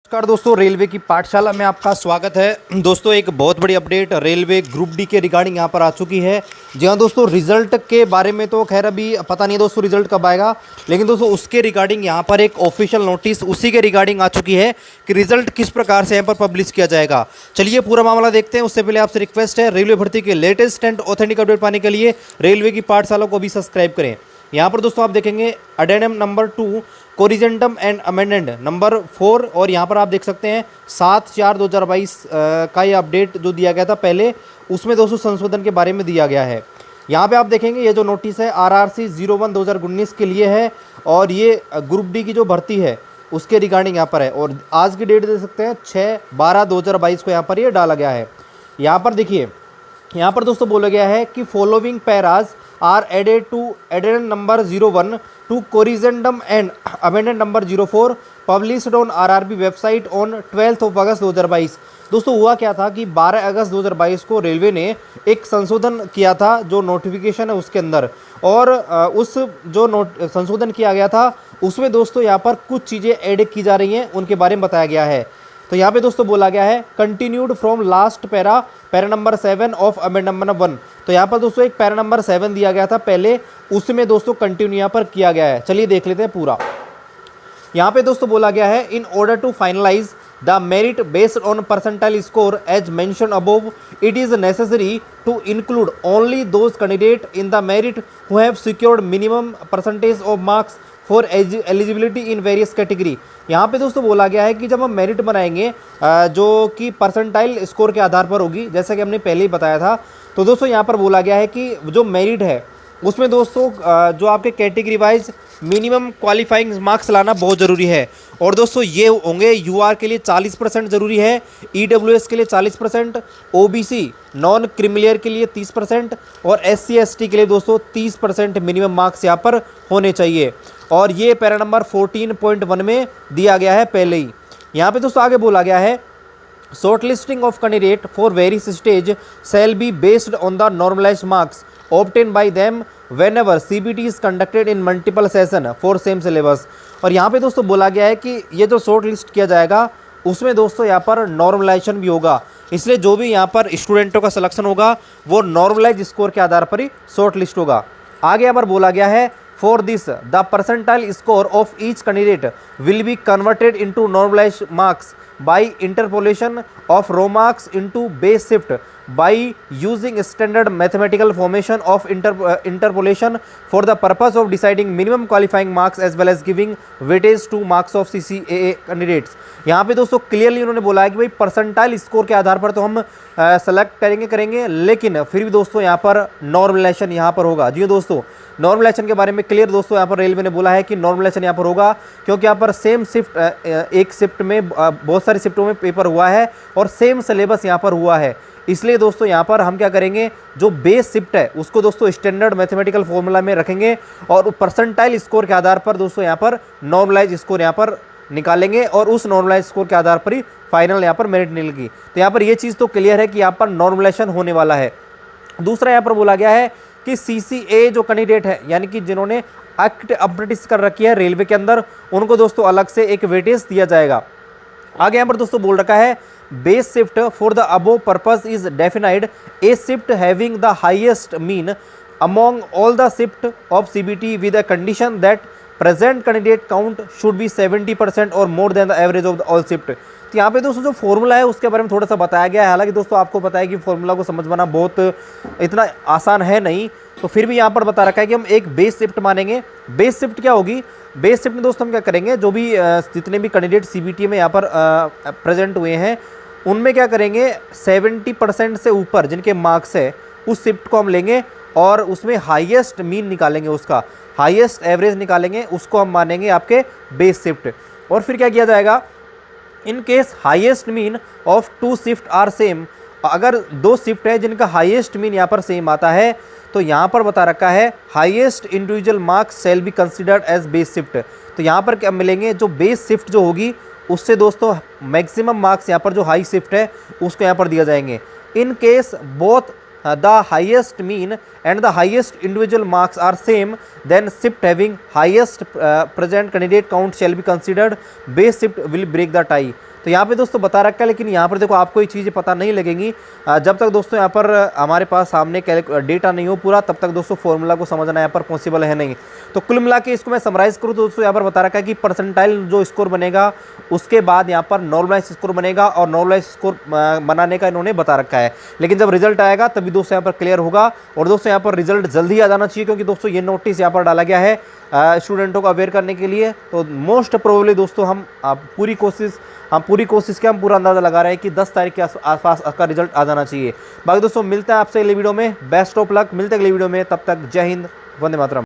नमस्कार दोस्तों, रेलवे की पाठशाला में आपका स्वागत है। दोस्तों एक बहुत बड़ी अपडेट रेलवे ग्रुप डी के रिगार्डिंग यहाँ पर आ चुकी है। जी हाँ दोस्तों, रिजल्ट के बारे में तो खैर अभी पता नहीं दोस्तों रिजल्ट कब आएगा, लेकिन दोस्तों उसके रिगार्डिंग यहाँ पर एक ऑफिशियल नोटिस उसी के रिगार्डिंग आ चुकी है कि रिजल्ट किस प्रकार से यहाँ पर पब्लिश किया जाएगा। चलिए पूरा मामला देखते हैं। उससे पहले आपसे रिक्वेस्ट है, रेलवे भर्ती के लेटेस्ट एंड ऑथेंटिक अपडेट पाने के लिए रेलवे की पाठशाला को भी सब्सक्राइब करें। यहाँ पर दोस्तों आप देखेंगे addendum number 2 corrigendum and amendment number 4 और यहाँ पर आप देख सकते हैं 7/4/2022 का ये अपडेट जो दिया गया था पहले, उसमें दोस्तों संशोधन के बारे में दिया गया है। यहाँ पे आप देखेंगे ये जो नोटिस है RRC 01/2019 के लिए है और ये ग्रुप डी की जो भर्ती है उसके रिगार्डिंग यहाँ पर है और आज की डेट दे सकते हैं 6/12/2022 को यहाँ पर ये डाला गया है। यहाँ पर देखिए, यहाँ पर दोस्तों बोला गया है कि following paras are added to addendum number 01 to corrigendum and amendment number 04 published on RRB website on 12 August 2022। दोस्तों हुआ क्या था कि 12 अगस्त 2022 को रेलवे ने एक संशोधन किया था जो नोटिफिकेशन है उसके अंदर, और उस जो संशोधन किया गया था उसमें दोस्तों यहाँ पर कुछ चीज़ें ऐड की जा रही हैं, उनके बारे में बताया गया है। तो यहाँ पे दोस्तों बोला गया है continued from last para number 7 of amendment number 1। तो यहाँ पर दोस्तों एक पैरा नंबर 7 दिया गया था पहले, उसमें दोस्तों कंटिन्यू यहाँ पर किया गया है। चलिए देख लेते हैं पूरा। यहाँ पे दोस्तों बोला गया है in order to finalise the merit based on percentile score as mentioned above it is necessary to include only those candidate in the merit who have secured minimum percentage of marks for eligibility in various category. यहाँ पे दोस्तों बोला गया है कि जब हम merit बनाएंगे जो कि परसेंटाइल स्कोर के आधार पर होगी, जैसा कि हमने पहले ही बताया था, तो दोस्तों यहाँ पर बोला गया है कि जो मेरिट है उसमें दोस्तों जो आपके category wise minimum qualifying marks लाना बहुत ज़रूरी है। और दोस्तों ये होंगे यूआर के लिए 40% ज़रूरी है, ईडब्ल्यूएस के लिए 40%, ओबीसी नॉन क्रिमिलियर के लिए 30% और एससी एसटी के लिए दोस्तों 30% मिनिमम मार्क्स यहाँ पर होने चाहिए। और ये पैरा नंबर 14.1 में दिया गया है पहले ही। यहाँ पे दोस्तों आगे बोला गया है shortlisting of candidate for various stage shall be based on the normalised marks obtained by them whenever CBT is conducted in multiple session for same syllabus। और यहाँ पे दोस्तों बोला गया है कि ये जो शॉर्ट लिस्ट किया जाएगा उसमें दोस्तों यहाँ पर नॉर्मलाइजेशन भी होगा, इसलिए जो भी यहाँ पर स्टूडेंटों का सिलेक्शन होगा वो नॉर्मलाइज स्कोर के आधार पर ही शॉर्ट लिस्ट होगा। आगे यहाँ पर बोला गया है for this the percentile score of each candidate will be converted into normalised marks by interpolation of raw marks into base shift by using standard mathematical formation of interpolation for the purpose of deciding minimum qualifying marks as well as giving weightage to marks of CCAA candidates। यहाँ पे दोस्तों clearly उन्होंने बोला है कि भाई percentile score के आधार पर तो हम सेलेक्ट करेंगे, लेकिन फिर भी दोस्तों यहाँ पर नॉर्मलाइजेशन यहाँ पर होगा। जी दोस्तों, नॉर्मलाइजेशन के बारे में क्लियर दोस्तों यहाँ पर रेलवे ने बोला है कि नॉर्मलाइजेशन यहाँ पर होगा, क्योंकि यहाँ पर सेम शिफ्ट एक शिफ्ट में बहुत सारी शिफ्टों में पेपर हुआ है और सेम सिलेबस यहाँ पर हुआ है, इसलिए दोस्तों यहाँ पर हम क्या करेंगे, जो बेस शिफ्ट है उसको दोस्तों स्टैंडर्ड मैथमेटिकल फॉर्मूला में रखेंगे और परसेंटाइल स्कोर के आधार पर दोस्तों यहाँ पर नॉर्मलाइज स्कोर यहाँ पर निकालेंगे और उस नॉर्मलाइज स्कोर के आधार पर ही फाइनल यहाँ पर मेरिट मिलेगी। तो यहाँ पर ये चीज़ तो क्लियर है कि यहाँ पर नॉर्मलाइजेशन होने वाला है। दूसरा यहाँ पर बोला गया है कि CCA जो कैंडिडेट है, यानी कि जिन्होंने एक्ट अप्रेंटिस कर रखी है रेलवे के अंदर, उनको दोस्तों अलग से एक वेटेज दिया जाएगा। आगे यहाँ पर दोस्तों बोल रखा है base shift for the above purpose is defined a shift having the highest mean among all the shift of CBT with a condition that present candidate count should be 70% or more than the average of all shift. तो यहाँ पे दोस्तों जो formula है उसके बारे में थोड़ा सा बताया गया है। हालांकि दोस्तों आपको पता है कि फॉर्मूला को समझना बहुत इतना आसान है नहीं, तो फिर भी यहाँ पर बता रखा है कि हम एक बेस शिफ्ट मानेंगे। बेस शिफ्ट क्या होगी? बेस शिफ्ट में दोस्तों हम क्या करेंगे, जो भी जितने भी कैंडिडेट CBT में यहाँ पर प्रेजेंट हुए हैं उनमें क्या करेंगे, 70% से ऊपर जिनके मार्क्स है उस शिफ्ट को हम लेंगे और उसमें हाईएस्ट मीन निकालेंगे, उसका हाईएस्ट एवरेज निकालेंगे, उसको हम मानेंगे आपके बेस शिफ्ट। और फिर क्या किया जाएगा, in case highest mean of 2 shift are same, अगर 2 शिफ्ट है जिनका हाईएस्ट मीन यहाँ पर सेम आता है तो यहाँ पर बता रखा है highest individual marks shall be considered as base shift. तो यहाँ पर क्या मिलेंगे, जो बेस शिफ्ट जो होगी उससे दोस्तों मैक्सिमम मार्क्स यहाँ पर जो हाई शिफ्ट है उसको यहाँ पर दिया जाएंगे। In case both the highest mean and the highest individual marks are same, then shift having highest present candidate count shall be considered, base shift will break the tie। तो यहाँ पे दोस्तों बता रखा है, लेकिन यहाँ पर देखो आपको ये चीज़ें पता नहीं लगेंगी जब तक दोस्तों यहाँ पर हमारे पास सामने डेटा नहीं हो पूरा, तब तक दोस्तों फॉर्मूला को समझना यहाँ पर पॉसिबल है नहीं। तो कुल मिला के इसको मैं समराइज़ करूँ तो दोस्तों यहाँ पर बता रखा है कि परसेंटाइल जो स्कोर बनेगा उसके बाद यहाँ पर नॉर्मलाइज स्कोर बनेगा, और नॉर्मलाइज स्कोर बनाने का इन्होंने बता रखा है। लेकिन जब रिजल्ट आएगा तभी दोस्तों यहाँ पर क्लियर होगा। और दोस्तों यहाँ पर रिजल्ट जल्दी आ जाना चाहिए, क्योंकि दोस्तों ये नोटिस यहाँ पर डाला गया है स्टूडेंटों को अवेयर करने के लिए। तो मोस्ट प्रोबेबली दोस्तों हम पूरी कोशिश के हम पूरा अंदाज़ा लगा रहे हैं कि 10 तारीख के आसपास का रिजल्ट आ जाना चाहिए। बाकी दोस्तों मिलता है आपसे अगले वीडियो में, बेस्ट ऑफ लक, मिलते हैं अगले वीडियो में, तब तक जय हिंद, वंदे मातरम।